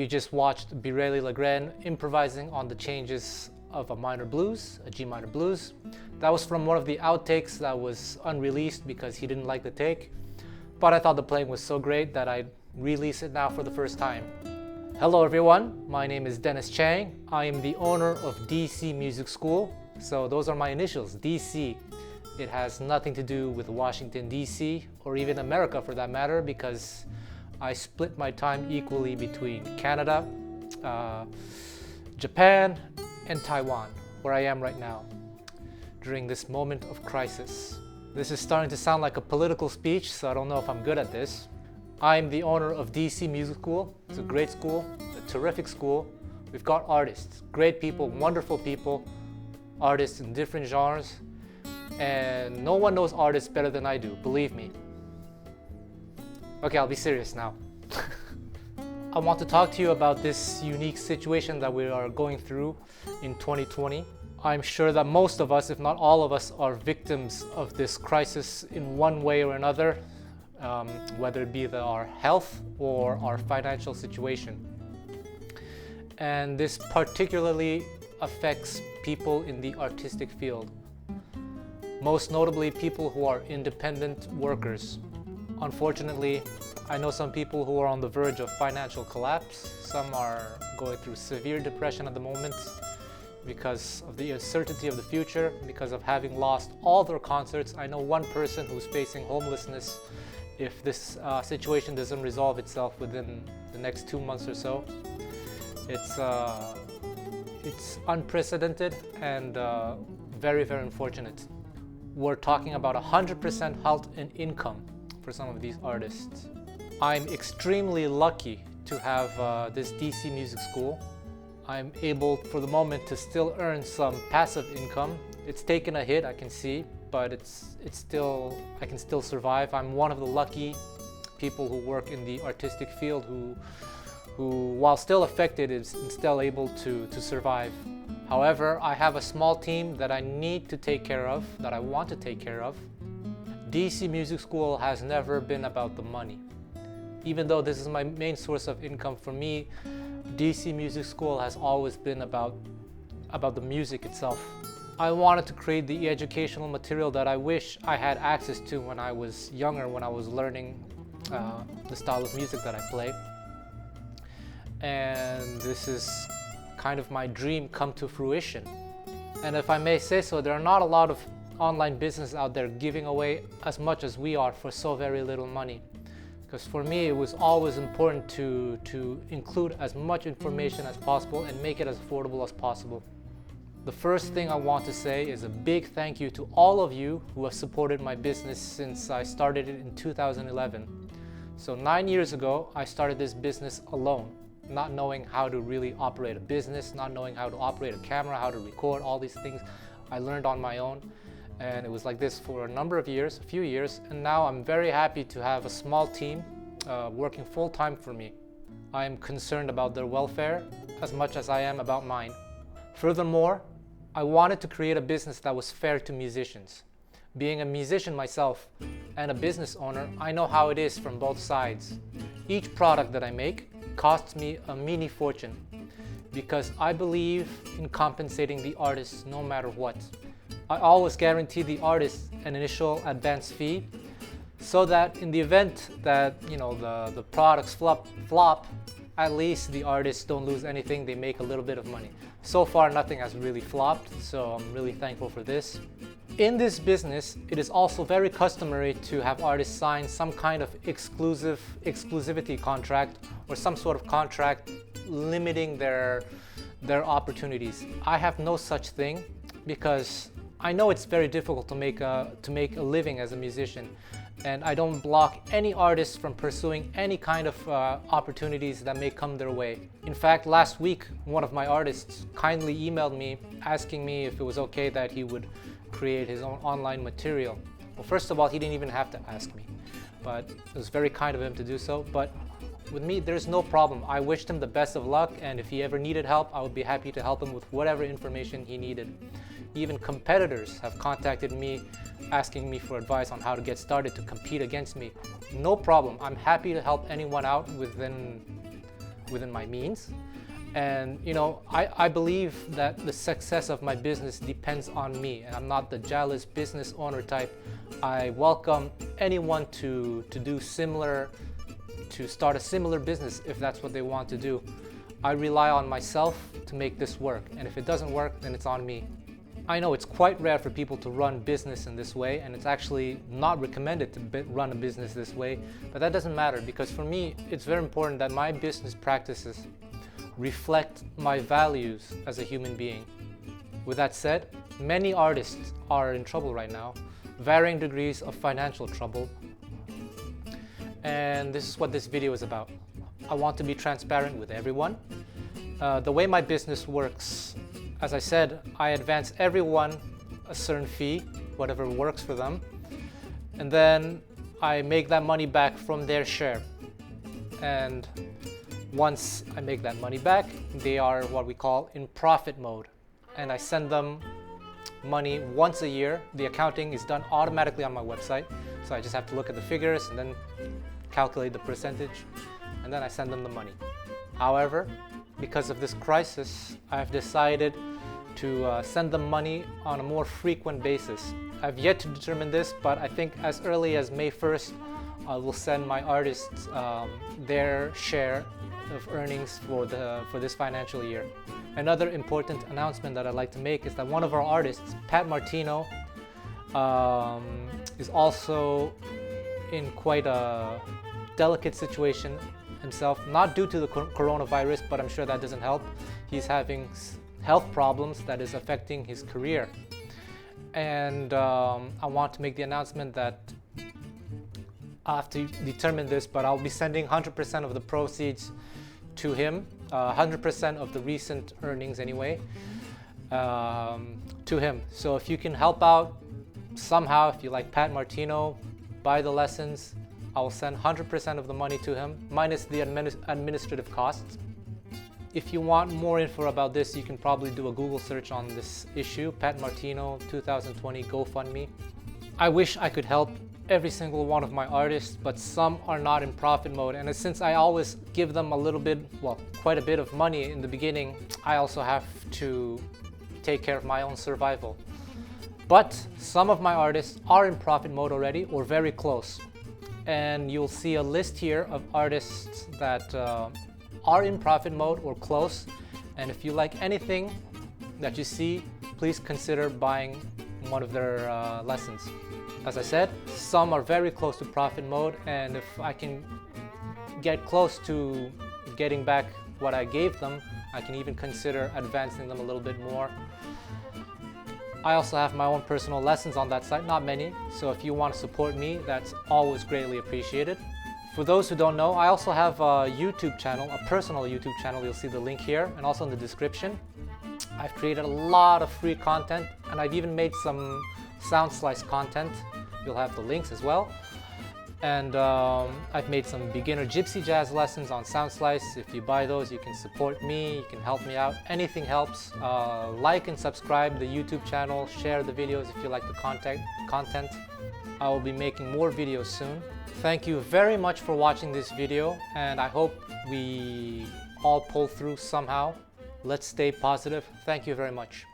You just watched Bireli Lagrene improvising on the changes of a minor blues, a G minor blues. That was from one of the outtakes that was unreleased because he didn't like the take. But I thought the playing was so great that I'd release it now for the first time. Hello everyone, my name is Dennis Chang. I am the owner of DC Music School. So those are my initials, DC. It has nothing to do with Washington, DC, or even America for that matter, because I split my time equally between Canada, Japan, and Taiwan, where I am right now, during this moment of crisis. This is starting to sound like a political speech, so I don't know if I'm good at this. I'm the owner of DC Music School. It's a great school, a terrific school. We've got artists, great people, wonderful people, artists in different genres, and no one knows artists better than I do, believe me. Okay, I'll be serious now. I want to talk to you about this unique situation that we are going through in 2020. I'm sure that most of us, if not all of us, are victims of this crisis in one way or another, whether it be our health or our financial situation. And this particularly affects people in the artistic field, most notably people who are independent workers. Unfortunately, I know some people who are on the verge of financial collapse. Some are going through severe depression at the moment because of the uncertainty of the future, because of having lost all their concerts. I know one person who's facing homelessness if this situation doesn't resolve itself within the next 2 months or so. It's unprecedented and very, very unfortunate. We're talking about 100% halt in income for some of these artists. I'm extremely lucky to have this DC Music School. I'm able for the moment to still earn some passive income. It's taken a hit, I can see, but I can still survive. I'm one of the lucky people who work in the artistic field who while still affected is still able to survive. However, I have a small team that I need to take care of, that I want to take care of. DC Music School has never been about the money. Even though this is my main source of income, for me, DC Music School has always been about the music itself. I wanted to create the educational material that I wish I had access to when I was younger, when I was learning the style of music that I play. And this is kind of my dream come to fruition. And if I may say so, there are not a lot of online business out there giving away as much as we are for so very little money. Because for me, it was always important to include as much information as possible and make it as affordable as possible. The first thing I want to say is a big thank you to all of you who have supported my business since I started it in 2011. So 9 years ago, I started this business alone, not knowing how to really operate a business, not knowing how to operate a camera, how to record, all these things I learned on my own. And it was like this for a number of years, a few years, and now I'm very happy to have a small team working full-time for me. I am concerned about their welfare as much as I am about mine. Furthermore, I wanted to create a business that was fair to musicians. Being a musician myself and a business owner, I know how it is from both sides. Each product that I make costs me a mini fortune because I believe in compensating the artists no matter what. I always guarantee the artist an initial advance fee so that in the event that the products flop, at least the artists don't lose anything, they make a little bit of money. So far, nothing has really flopped, so I'm really thankful for this. In this business, it is also very customary to have artists sign some kind of exclusivity contract or some sort of contract limiting their opportunities. I have no such thing because I know it's very difficult to make a living as a musician, and I don't block any artists from pursuing any kind of opportunities that may come their way. In fact, last week, one of my artists kindly emailed me asking me if it was okay that he would create his own online material. Well, first of all, he didn't even have to ask me, but it was very kind of him to do so. But with me, there's no problem. I wished him the best of luck, and if he ever needed help, I would be happy to help him with whatever information he needed. Even competitors have contacted me asking me for advice on how to get started to compete against me. No problem. I'm happy to help anyone out within my means. And you know, I believe that the success of my business depends on me, and I'm not the jealous business owner type. I welcome anyone to start a similar business if that's what they want to do. I rely on myself to make this work, and if it doesn't work, then it's on me. I know it's quite rare for people to run business in this way, and it's actually not recommended to run a business this way, but that doesn't matter, because for me, it's very important that my business practices reflect my values as a human being. With that said, many artists are in trouble right now, varying degrees of financial trouble, and this is what this video is about. I want to be transparent with everyone. The way my business works, as I said, I advance everyone a certain fee, whatever works for them, and then I make that money back from their share. And once I make that money back, they are what we call in profit mode, and I send them money once a year. The accounting is done automatically on my website, so I just have to look at the figures and then calculate the percentage, and then I send them the money. However, because of this crisis, I've decided to send them money on a more frequent basis. I've yet to determine this, but I think as early as May 1st, I will send my artists their share of earnings for this financial year. Another important announcement that I'd like to make is that one of our artists, Martino, is also in quite a delicate situation himself, not due to the coronavirus, but I'm sure that doesn't help. He's having health problems that is affecting his career, and I want to make the announcement that I have to determine this, but I'll be sending 100% of the proceeds to him, 100% of the recent earnings anyway, to him. So if you can help out somehow, if you like Martino, buy the lessons, I will send 100% of the money to him, minus the administrative costs. If you want more info about this, you can probably do a Google search on this issue, Martino 2020 GoFundMe. I wish I could help every single one of my artists, but some are not in profit mode, and since I always give them a little bit, well, quite a bit of money in the beginning, I also have to take care of my own survival. But some of my artists are in profit mode already, or very close, and you'll see a list here of artists that are in profit mode or close, and if you like anything that you see, please consider buying one of their lessons. As I said, some are very close to profit mode, and if I can get close to getting back what I gave them, I can even consider advancing them a little bit more. I also have my own personal lessons on that site, not many, so if you want to support me, that's always greatly appreciated. For those who don't know, I also have a YouTube channel, a personal YouTube channel. You'll see the link here and also in the description. I've created a lot of free content, and I've even made some sound slice content. You'll have the links as well. And I've made some beginner gypsy jazz lessons on sound slice. If you buy those, you can support me, you can help me out. Anything helps. Like and subscribe the YouTube channel, share the videos if you like the content. I will be making more videos soon. Thank you very much for watching this video, and I hope we all pull through somehow. Let's stay positive. Thank you very much.